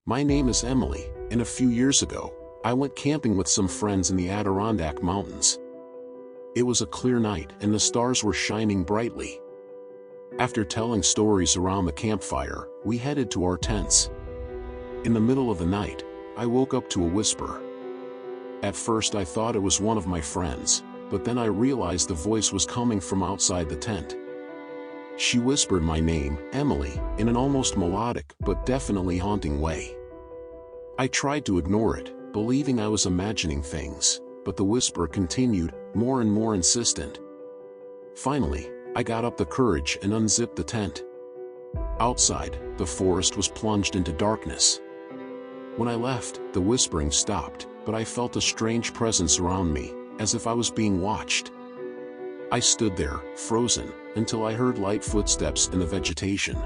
My name is Emily, and a few years ago, I went camping with some friends in the Adirondack Mountains. It was a clear night and the stars were shining brightly. After telling stories around the campfire, we headed to our tents. In the middle of the night, I woke up to a whisper. At first I thought it was one of my friends, but then I realized the voice was coming from outside the tent. She whispered my name, Emily, in an almost melodic but definitely haunting way. I tried to ignore it, believing I was imagining things, but the whisper continued, more and more insistent. Finally, I got up the courage and unzipped the tent. Outside, the forest was plunged into darkness. When I left, the whispering stopped, but I felt a strange presence around me, as if I was being watched. I stood there, frozen, until I heard light footsteps in the vegetation.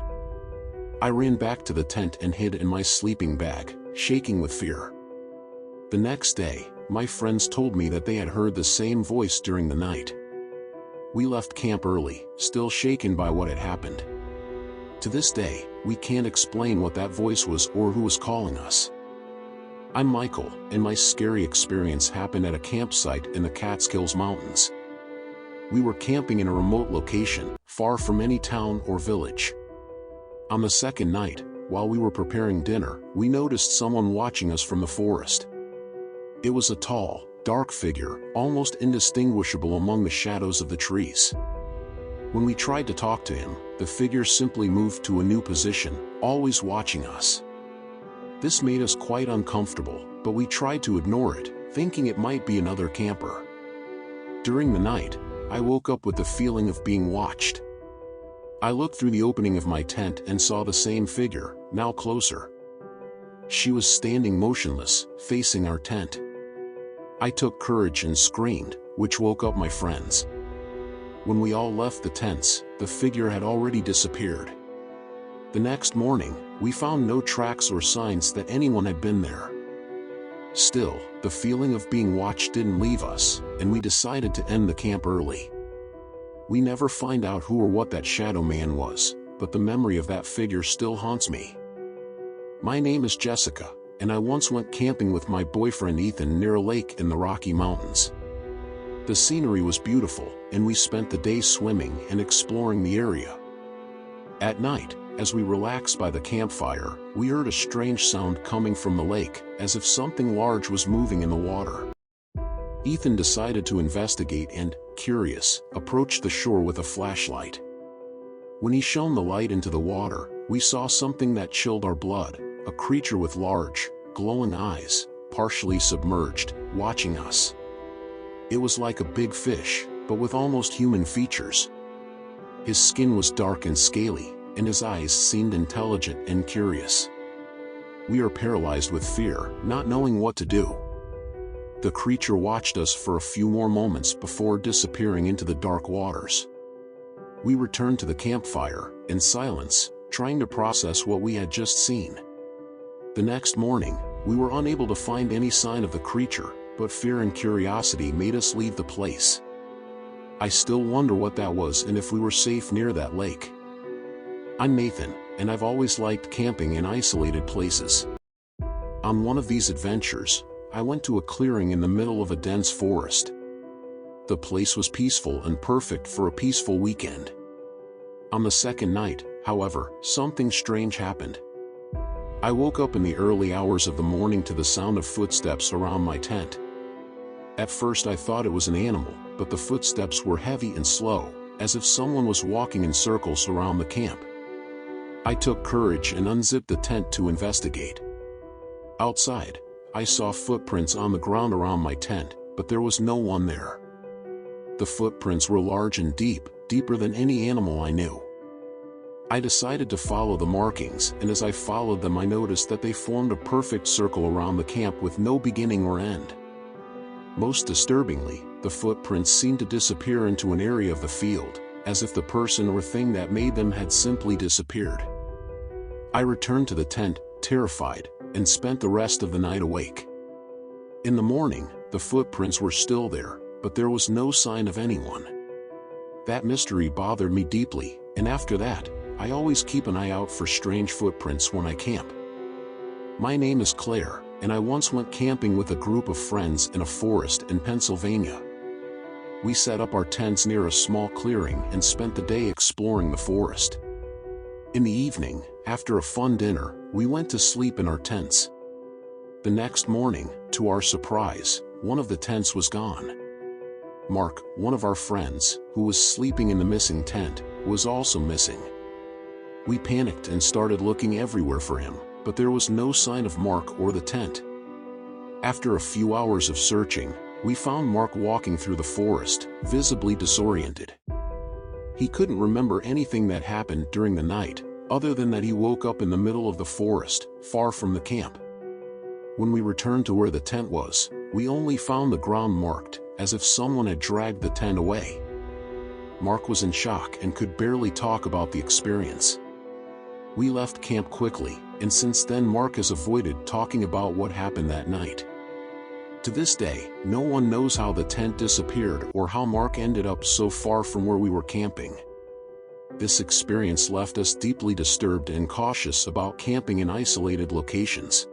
I ran back to the tent and hid in my sleeping bag, shaking with fear. The next day, my friends told me that they had heard the same voice during the night. We left camp early, still shaken by what had happened. To this day, we can't explain what that voice was or who was calling us. I'm Michael, and my scary experience happened at a campsite in the Catskills Mountains. We were camping in a remote location, far from any town or village. On the second night, while we were preparing dinner, we noticed someone watching us from the forest. It was a tall, dark figure, almost indistinguishable among the shadows of the trees. When we tried to talk to him, the figure simply moved to a new position, always watching us. This made us quite uncomfortable, but we tried to ignore it, thinking it might be another camper. During the night, I woke up with the feeling of being watched. I looked through the opening of my tent and saw the same figure, now closer. She was standing motionless, facing our tent. I took courage and screamed, which woke up my friends. When we all left the tents, the figure had already disappeared. The next morning, we found no tracks or signs that anyone had been there. Still, the feeling of being watched didn't leave us, and we decided to end the camp early. We never find out who or what that shadow man was, but the memory of that figure still haunts me. My name is Jessica, and I once went camping with my boyfriend Ethan near a lake in the Rocky Mountains. The scenery was beautiful, and we spent the day swimming and exploring the area. At night, as we relaxed by the campfire, we heard a strange sound coming from the lake, as if something large was moving in the water. Ethan decided to investigate and, curious, approached the shore with a flashlight. When he shone the light into the water, we saw something that chilled our blood, a creature with large, glowing eyes, partially submerged, watching us. It was like a big fish, but with almost human features. His skin was dark and scaly, and his eyes seemed intelligent and curious. We were paralyzed with fear, not knowing what to do. The creature watched us for a few more moments before disappearing into the dark waters. We returned to the campfire, in silence, trying to process what we had just seen. The next morning, we were unable to find any sign of the creature, but fear and curiosity made us leave the place. I still wonder what that was and if we were safe near that lake. I'm Nathan, and I've always liked camping in isolated places. On one of these adventures, I went to a clearing in the middle of a dense forest. The place was peaceful and perfect for a peaceful weekend. On the second night, however, something strange happened. I woke up in the early hours of the morning to the sound of footsteps around my tent. At first I thought it was an animal, but the footsteps were heavy and slow, as if someone was walking in circles around the camp. I took courage and unzipped the tent to investigate. Outside, I saw footprints on the ground around my tent, but there was no one there. The footprints were large and deep, deeper than any animal I knew. I decided to follow the markings, and as I followed them I noticed that they formed a perfect circle around the camp with no beginning or end. Most disturbingly, the footprints seemed to disappear into an area of the field, as if the person or thing that made them had simply disappeared. I returned to the tent, terrified, and spent the rest of the night awake. In the morning, the footprints were still there, but there was no sign of anyone. That mystery bothered me deeply, and after that, I always keep an eye out for strange footprints when I camp. My name is Claire, and I once went camping with a group of friends in a forest in Pennsylvania. We set up our tents near a small clearing and spent the day exploring the forest. In the evening, after a fun dinner, we went to sleep in our tents. The next morning, to our surprise, one of the tents was gone. Mark, one of our friends, who was sleeping in the missing tent, was also missing. We panicked and started looking everywhere for him, but there was no sign of Mark or the tent. After a few hours of searching, we found Mark walking through the forest, visibly disoriented. He couldn't remember anything that happened during the night, other than that he woke up in the middle of the forest, far from the camp. When we returned to where the tent was, we only found the ground marked, as if someone had dragged the tent away. Mark was in shock and could barely talk about the experience. We left camp quickly, and since then Mark has avoided talking about what happened that night. To this day, no one knows how the tent disappeared or how Mark ended up so far from where we were camping. This experience left us deeply disturbed and cautious about camping in isolated locations.